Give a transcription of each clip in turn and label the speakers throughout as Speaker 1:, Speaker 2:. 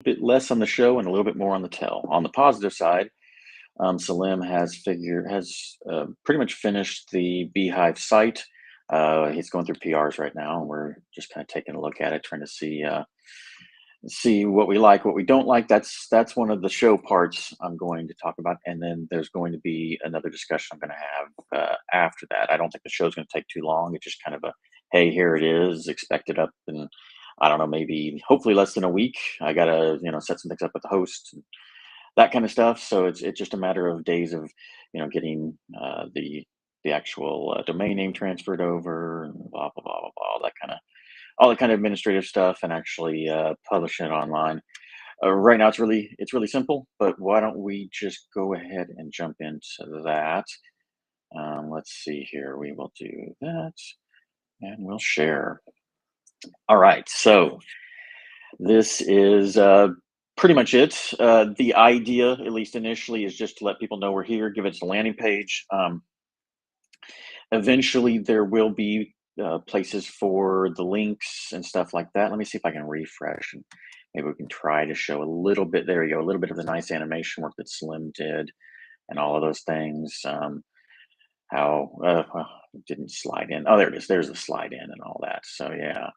Speaker 1: Bit less on the show and a little bit more on the tell. On the positive side, Salim has pretty much finished the Beehive site. He's going through PRs right now, and we're just kind of taking a look at it, trying to see what we like, what we don't like. That's one of the show parts I'm going to talk about, and then there's going to be another discussion I'm going to have after that. I don't think the show's going to take too long. It's just kind of a hey, here it is, expect it up, and I don't know, maybe hopefully less than a week. I gotta set some things up with the host, and that kind of stuff. So it's just a matter of days of getting the actual domain name transferred over, and blah blah blah blah blah, all that kind of administrative stuff, and actually publishing it online. Right now, it's really simple. But why don't we just go ahead and jump into that? Let's see here. We will do that, and we'll share. All right. So this is pretty much it. The idea, at least initially, is just to let people know we're here, give it a landing page. Eventually, there will be places for the links and stuff like that. Let me see if I can refresh, and maybe we can try to show a little bit. There you go, a little bit of the nice animation work that Slim did, and all of those things. How well, it didn't slide in. Oh, there it is. There's the slide in and all that. So yeah.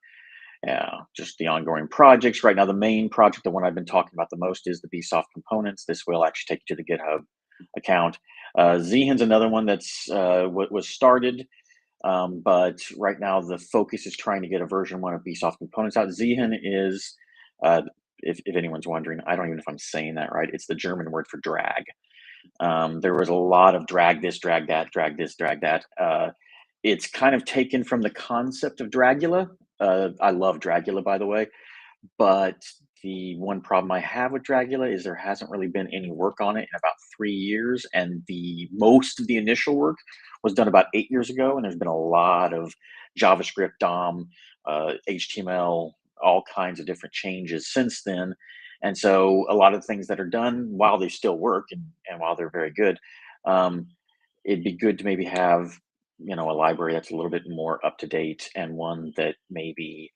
Speaker 1: Yeah, just the ongoing projects. Right now, the main project, the one I've been talking about the most, is the Bsoft components. This will actually take you to the GitHub account. Zhen's another one that's was started, but right now the focus is trying to get a version 1 of Bsoft components out. Zhen is, uh, if anyone's wondering, I don't even know if I'm saying that right. It's the German word for drag. There was a lot of drag this, drag that, drag this, drag that. It's kind of taken from the concept of Dragula. I love Dragula, by the way, but the one problem I have with Dragula is there hasn't really been any work on it in about 3 years, and the most of the initial work was done about 8 years ago, and there's been a lot of JavaScript, DOM, HTML, all kinds of different changes since then. And so a lot of things that are done, while they still work and while they're very good, um, it'd be good to maybe have a library that's a little bit more up to date, and one that maybe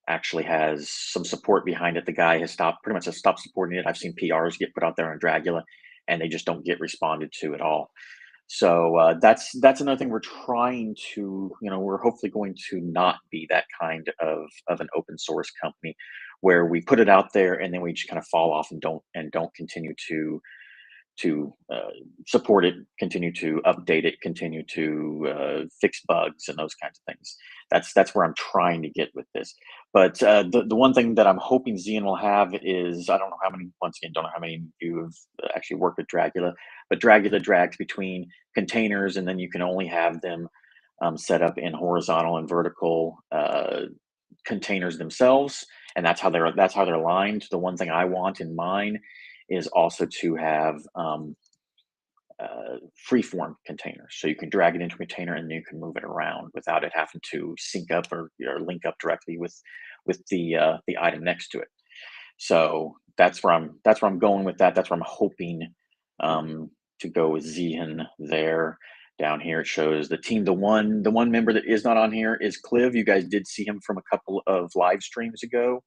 Speaker 1: actually has some support behind it. The guy has pretty much has stopped supporting it. I've seen PRs get put out there on Dragula, and they just don't get responded to at all. So that's another thing we're trying to, we're hopefully going to not be that kind of an open source company where we put it out there and then we just kind of fall off and don't continue to support it, continue to update it, continue to fix bugs and those kinds of things. That's where I'm trying to get with this. But the one thing that I'm hoping Xeon will have is, I don't know how many. Once again, don't know how many of you have actually worked with Dragula, but Dragula drags between containers, and then you can only have them set up in horizontal and vertical containers themselves, and that's how they're aligned. The one thing I want in mine is also to have free-form containers, so you can drag it into a container and then you can move it around without it having to sync up or link up directly with the item next to it. So that's where I'm going with that. That's where I'm hoping to go with Zihan there. Down here it shows the team. The one member that is not on here is Cliv. You guys did see him from a couple of live streams ago.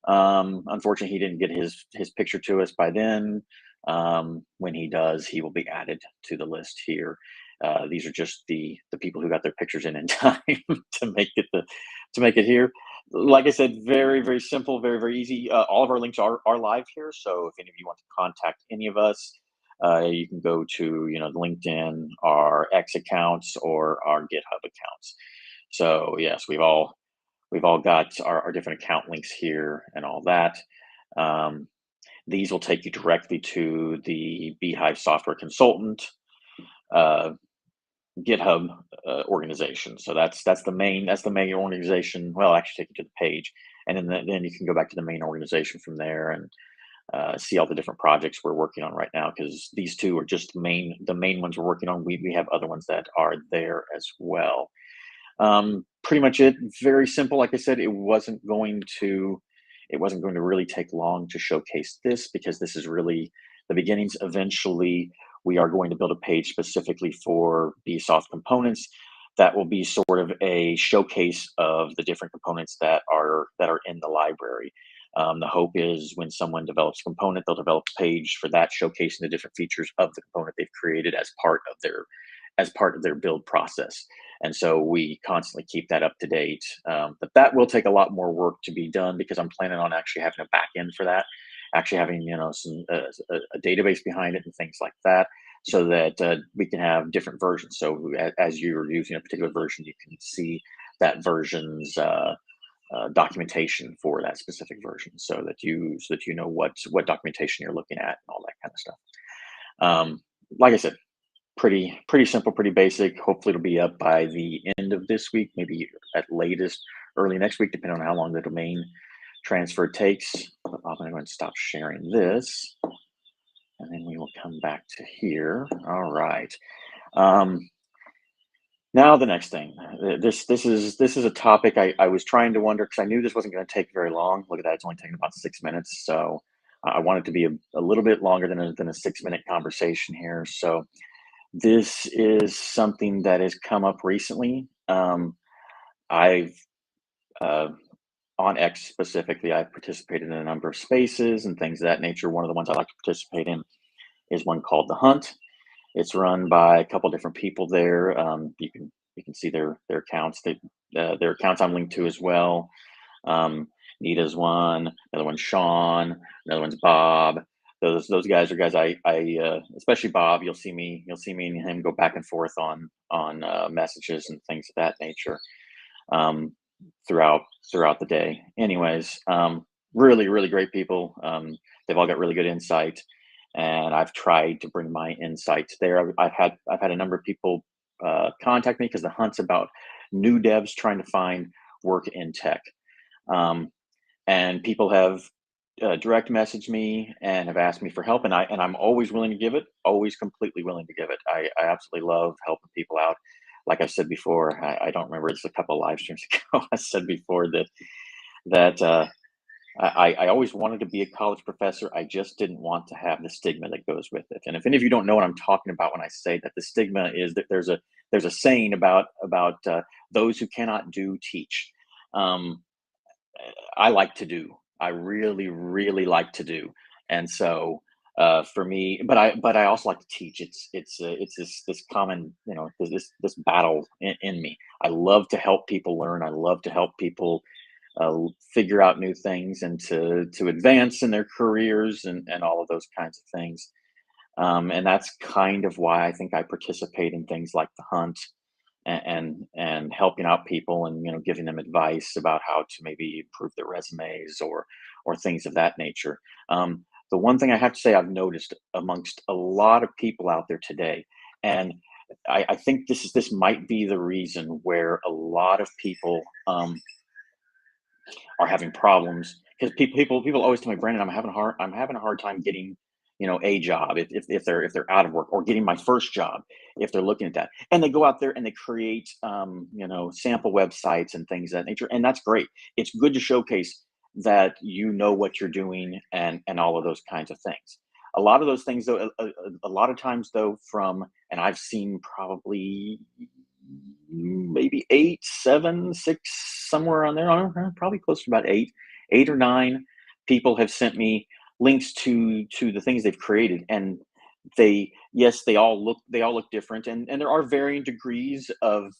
Speaker 1: Unfortunately, he didn't get his picture to us by then. When he does, he will be added to the list here. These are just the people who got their pictures in time to make it here. Like I said, very very simple, very very easy. All of our links are live here, so if any of you want to contact any of us, you can go to LinkedIn, our X accounts, or our GitHub accounts. So yes, we've all got our different account links here and all that. Um, these will take you directly to the Beehive Software Consultant uh, GitHub organization. So that's the main organization. Well, actually, take you to the page, and then you can go back to the main organization from there and see all the different projects we're working on right now. Because these two are just the main ones we're working on. We have other ones that are there as well. Pretty much it. Very simple. Like I said, it wasn't going to really take long to showcase this, because this is really the beginnings. Eventually, we are going to build a page specifically for Bsoft components that will be sort of a showcase of the different components that are in the library. The hope is when someone develops a component, they'll develop a page for that, showcasing the different features of the component they've created as part of their build process. And so we constantly keep that up to date. But that will take a lot more work to be done because I'm planning on actually having a back end for that, actually having some a database behind it and things like that, so that we can have different versions. So as you're using a particular version, you can see that version's documentation for that specific version, so that you know what documentation you're looking at and all that kind of stuff. Um, like I said, pretty simple, pretty basic. Hopefully, it'll be up by the end of this week, maybe at latest early next week, depending on how long the domain transfer takes. I'm going to go and stop sharing this, and then we will come back to here. All right. Um, Now the next thing. This is a topic I was trying to wonder because I knew this wasn't going to take very long. Look at that; it's only taking about 6 minutes. So I want it to be a little bit longer than a 6 minute conversation here. So this is something that has come up recently. I've uh, on X specifically, I've participated in a number of spaces and things of that nature. One of the ones I like to participate in is one called The Hunt. It's run by a couple different people there. You can see their accounts. Their accounts I'm linked to as well. Um, Nita's one, another one's Sean, another one's Bob. Those guys are guys especially Bob. You'll see me and him go back and forth on messages and things of that nature um, throughout the day. Anyways, really great people. They've all got really good insight, and I've tried to bring my insights there. I've had a number of people contact me because the hunt's about new devs trying to find work in tech, um, and people have direct messaged me and have asked me for help, and I'm always willing to give it, always completely willing to give it. I absolutely love helping people out. Like I've said before, I don't remember, it's a couple of live streams ago. I said before that I always wanted to be a college professor. I just didn't want to have the stigma that goes with it. And if any of you don't know what I'm talking about when I say that, the stigma is that there's a saying about those who cannot do teach. Um, I like to do. I really like to do. And so for me, but I also like to teach. It's this common, this battle in me. I love to help people learn. I love to help people figure out new things and to advance in their careers and all of those kinds of things. And that's kind of why I think I participate in things like the hunt and helping out people and giving them advice about how to maybe improve their resumes or things of that nature. The one thing I have to say I've noticed amongst a lot of people out there today, and I think this might be the reason where a lot of people are having problems because people always tell me, Brandon, I'm having a hard time getting a job if they're out of work, or getting my first job if they're looking at that, and they go out there and they create sample websites and things of that nature, and that's great. It's good to showcase that you know what you're doing and all of those kinds of things. A lot of those things though, a lot of times though, and I've seen probably maybe eight, seven, six, somewhere on there. I don't know, probably close to about eight or nine people have sent me links to the things they've created, and they all look different, and there are varying degrees of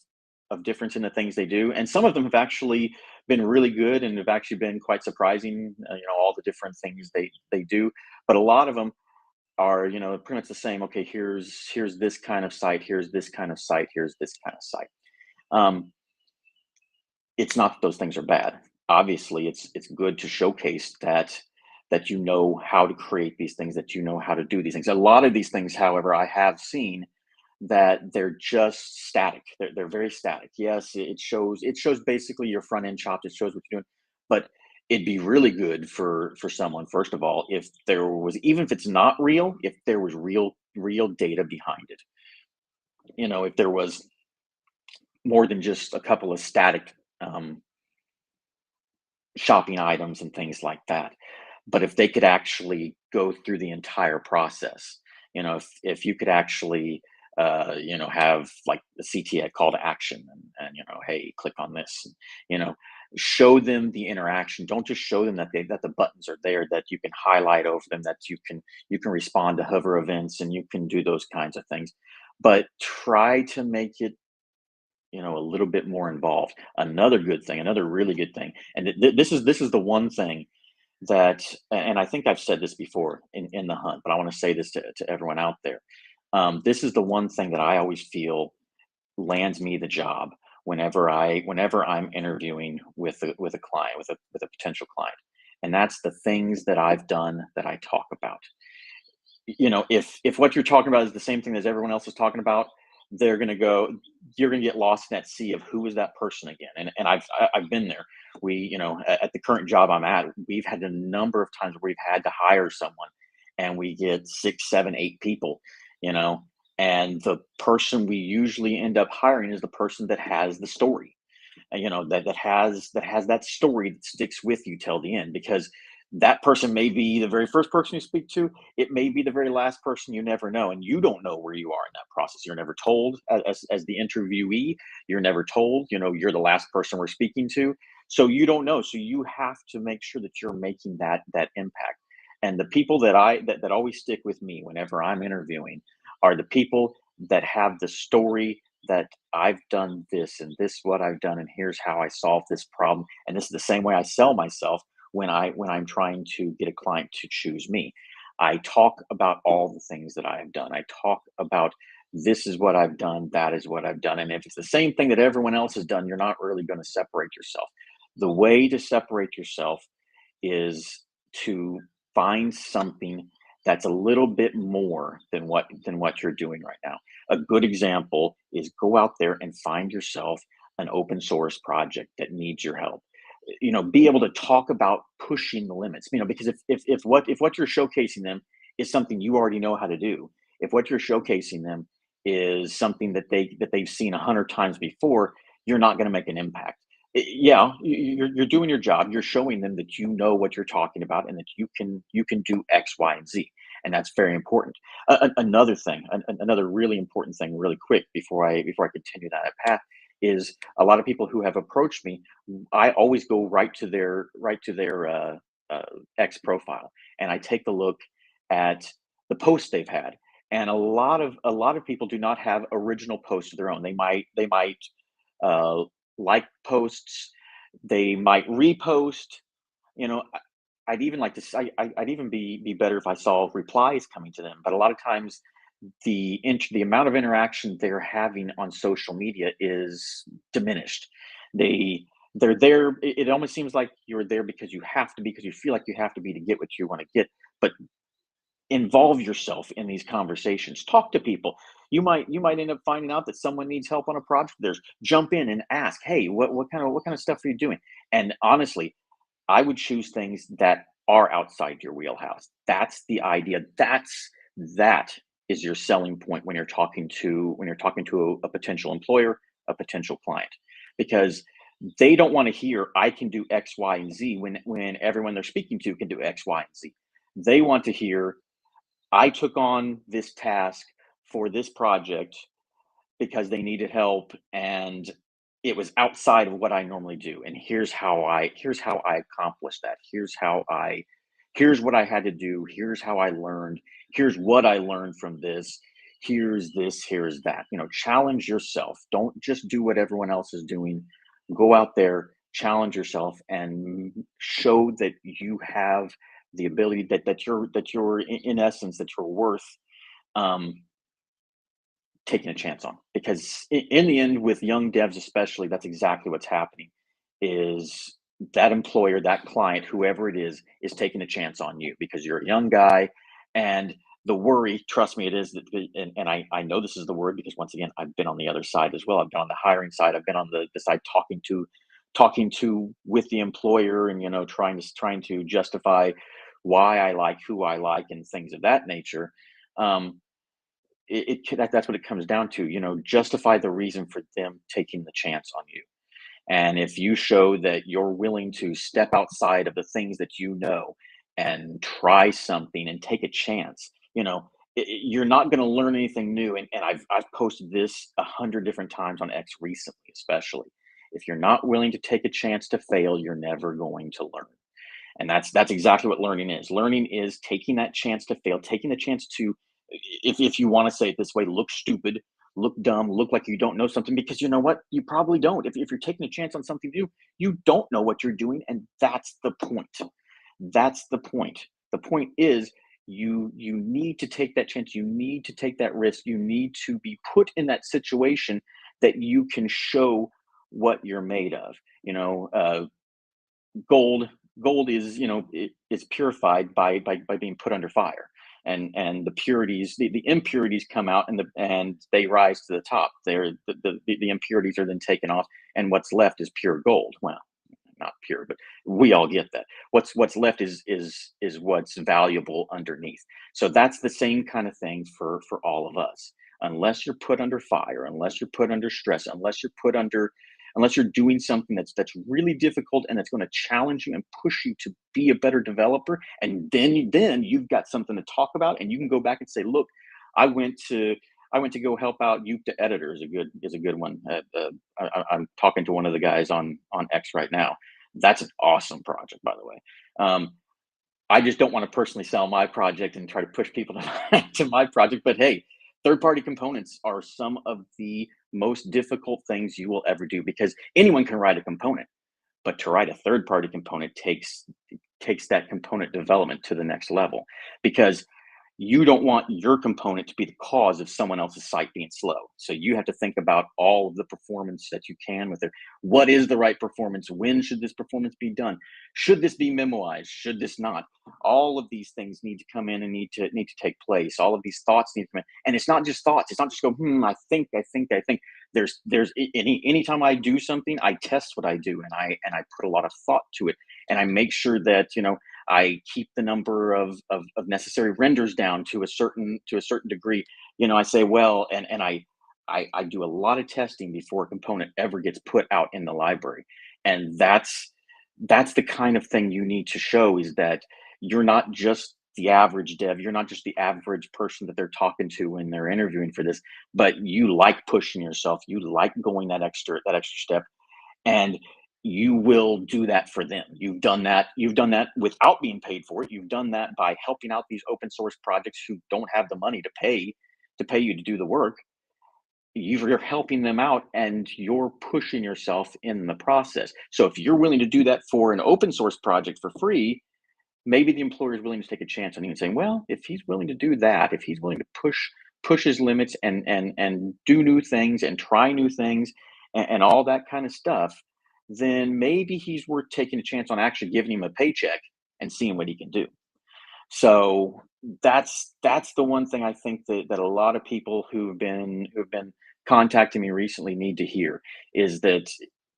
Speaker 1: difference in the things they do, and some of them have actually been really good and have actually been quite surprising. All the different things they do, but a lot of them are pretty much the same. Okay, here's this kind of site, here's this kind of site, here's this kind of site. um, it's not that those things are bad. Obviously, it's good to showcase that you know how to create these things, that you know how to do these things. A lot of these things, however, I have seen that they're just static. They're very static. Yes, it shows basically your front end chopped. It shows what you're doing, but it'd be really good for someone, first of all, if there was, even if it's not real, if there was real data behind it. If there was more than just a couple of static um, shopping items and things like that. But if they could actually go through the entire process, if you could actually, have like the CTA call to action, and hey, click on this, you know, Show them the interaction. Don't just show them that the buttons are there, that you can highlight over them, that you can respond to hover events, and you can do those kinds of things. But try to make it, a little bit more involved. Another good thing, another really good thing, and this is the one thing that, and I think I've said this before in the hunt, but I want to say this to everyone out there. This is the one thing that I always feel lands me the job whenever I'm interviewing with a client, with a potential client. And that's the things that I've done that I talk about. If what you're talking about is the same thing as everyone else is talking about, they're going to go you're going to get lost in that sea of who is that person again. And I've been there. At the current job I'm at, we've had a number of times where we've had to hire someone, and we get 6, 7, 8 people, you know and the person we usually end up hiring is the person that has the story, that has that story that sticks with you till the end, because that person may be the very first person you speak to. It may be the very last person. You never know, and you don't know where you are in that process. You're never told, as the interviewee. You're never told, you're the last person we're speaking to, so you don't know. So you have to make sure that you're making that impact. And the people that always stick with me whenever I'm interviewing are the people that have the story, that I've done this, and this what I've done, and here's how I solved this problem. And this is the same way I sell myself when I'm trying to get a client to choose me. I talk about all the things that I have done. I talk about, this is what I've done, that is what I've done. And if it's the same thing that everyone else has done, you're not really going to separate yourself. The way to separate yourself is to find something that's a little bit more than what you're doing right now. A good example is, go out there and find yourself an open source project that needs your help. Be able to talk about pushing the limits, because if what you're showcasing them is something you already know how to do, if what you're showcasing them is something that they've seen 100 times before, you're not going to make an impact. Yeah, you're doing your job. You're showing them that you know what you're talking about, and that you can do X, Y, and Z, and that's very important. Another thing, another really important thing, really quick, before I continue down that path, is a lot of people who have approached me. I always go right to their X profile, and I take a look at the posts they've had. And a lot of people do not have original posts of their own. They might uh, like posts, they might repost. I'd even like to say, I'd even be better if I saw replies coming to them. But a lot of times, the amount of interaction they're having on social media is diminished. They're there. It almost seems like you're there because you have to be, because you feel like you have to be to get what you want to get. But involve yourself in these conversations. Talk to people. You might end up finding out that someone needs help on a project. There's Jump in and ask, hey, what kind of stuff are you doing? And honestly, I would choose things that are outside your wheelhouse. That's the idea. That is your selling point when you're talking to a potential employer, a potential client, because they don't want to hear, I can do X, Y, and Z, when everyone they're speaking to can do X, Y, and Z. They want to hear, I took on this task for this project because they needed help, and it was outside of what I normally do. And here's how I accomplished that. Here's what I had to do. Here's how I learned. Here's what I learned from this. Here's this, here's that. Challenge yourself. Don't just do what everyone else is doing. Go out there, challenge yourself, and show that you have the ability, that you're in essence, that you're worth um taking a chance on. Because in the end, with young devs especially, that's exactly what's happening. Is that employer, that client, whoever it is taking a chance on you because you're a young guy. And the worry, trust me, it is that, and I know this is the word, because once again, I've been on the other side as well. I've been on the hiring side. I've been on the side talking to with the employer, and trying to justify why I like who I like, and things of that nature. Um, that's what it comes down to. Justify the reason for them taking the chance on you. And if you show that you're willing to step outside of the things that you know, and try something and take a chance, you're not going to learn anything new. And I've posted this 100 different times on X recently, especially. If you're not willing to take a chance to fail, you're never going to learn. And that's exactly what learning is. Learning is taking that chance to fail, taking the chance to, if you want to say it this way, look stupid, look dumb, look like you don't know something, because you know what? You probably don't. If you're taking a chance on something new, you don't know what you're doing. And that's the point. That's the point. The point is you need to take that chance. You need to take that risk. You need to be put in that situation that you can show what you're made of. You know, gold gold is, is purified by being put under fire, and the purities, the impurities come out, and they rise to the top. The impurities are then taken off, and what's left is pure gold. Well, not pure, but we all get that. What's left is what's valuable underneath. So that's the same kind of thing for all of us. Unless you're put under fire, unless you're put under stress, unless you're doing something that's really difficult and that's going to challenge you and push you to be a better developer, and then you've got something to talk about, and you can go back and say, look, I went to I went to go help out Youth to Editor is a good one. I'm talking to one of the guys on X right now. That's an awesome project, by the way. Um, I just don't want to personally sell my project and try to push people to to my project. But hey, third party components are some of the most difficult things you will ever do, because anyone can write a component, but to write a third party component takes that component development to the next level, because you don't want your component to be the cause of someone else's site being slow. So you have to think about all of the performance that you can with it. What is the right performance? When should this performance be done? Should this be memoized? Should this not? All of these things need to come in and need to take place. All of these thoughts need to come in. And it's not just thoughts. It's not just go, I think. There's anytime I do something, I test what I do, and I put a lot of thought to it. And I make sure that, I keep the number of necessary renders down to a certain degree. I say, well, and I do a lot of testing before a component ever gets put out in the library. And that's the kind of thing you need to show, is that you're not just the average dev, you're not just the average person that they're talking to when they're interviewing for this, but you like pushing yourself, you like going that extra step, and you will do that for them. You've done that without being paid for it. You've done that by helping out these open source projects who don't have the money to pay you to do the work. You're helping them out, and you're pushing yourself in the process. So if you're willing to do that for an open source project for free, maybe the employer is willing to take a chance on you and saying, well, if he's willing to do that, if he's willing to push his limits, and do new things and try new things, and all that kind of stuff, then maybe he's worth taking a chance on actually giving him a paycheck and seeing what he can do. So that's the one thing I think that a lot of people who've been contacting me recently need to hear, is that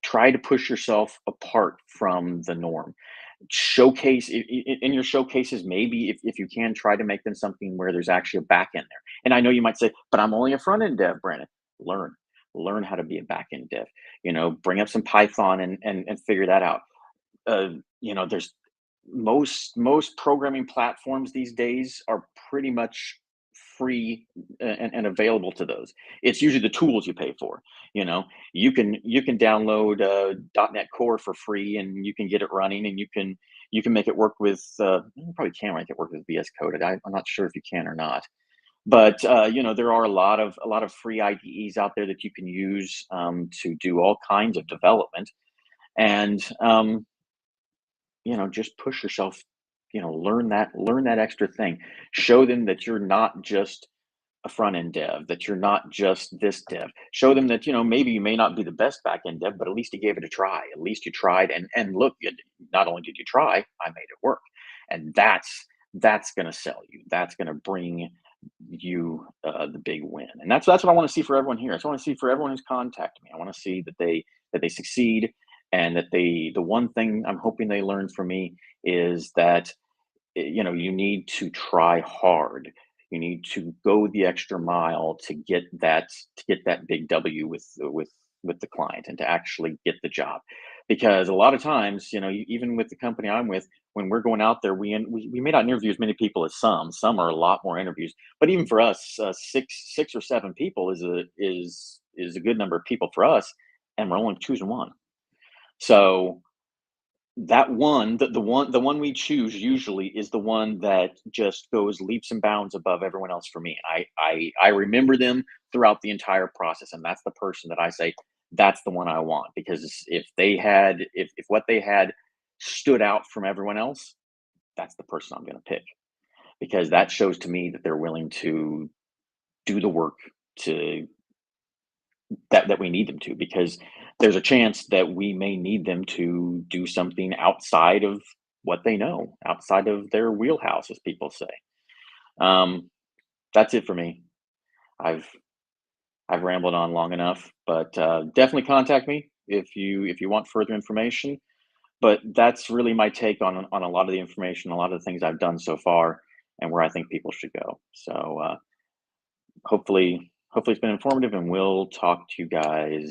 Speaker 1: try to push yourself apart from the norm. Showcase in your showcases, maybe if you can, try to make them something where there's actually a back end there. And I know you might say, but I'm only a front end dev, Brandon. Learn learn how to be a back end dev. Bring up some Python, and figure that out. There's most programming platforms these days are pretty much free, and available to those. It's usually the tools you pay for. You can download .NET Core for free, and you can get it running, and you can make it work with, you probably can make it work with VS Code. I'm not sure if you can or not, but there are a lot of free IDEs out there that you can use, to do all kinds of development. And just push yourself. Learn that extra thing. Show them that you're not just a front end dev, that you're not just this dev. Show them that, maybe you may not be the best back end dev, but at least you gave it a try. At least you tried, and look, not only did you try, I made it work. And that's going to sell you. That's going to bring you, the big win. And that's what I want to see for everyone here. I just want to see for everyone who's contacted me. I want to see that they succeed, and that the one thing I'm hoping they learn from me is that, you need to try hard. You need to go the extra mile to get that big W with the client, and to actually get the job. Because a lot of times, even with the company I'm with, when we're going out there, we may not interview as many people as some. Some are a lot more interviews, but even for us, six or seven people is a good number of people for us, and we're only choosing one. So the one we choose usually is the one that just goes leaps and bounds above everyone else for me. I remember them throughout the entire process, and that's the person that I say, "That's the one I want," because if what they had stood out from everyone else, that's the person I'm gonna pick, because that shows to me that they're willing to do the work to that we need them to, because there's a chance that we may need them to do something outside of what they know, outside of their wheelhouse, as people say. Um, that's it for me. I've I've rambled on long enough, but definitely contact me if you want further information. But that's really my take on a lot of the information, a lot of the things I've done so far, and where I think people should go. So hopefully it's been informative, and we'll talk to you guys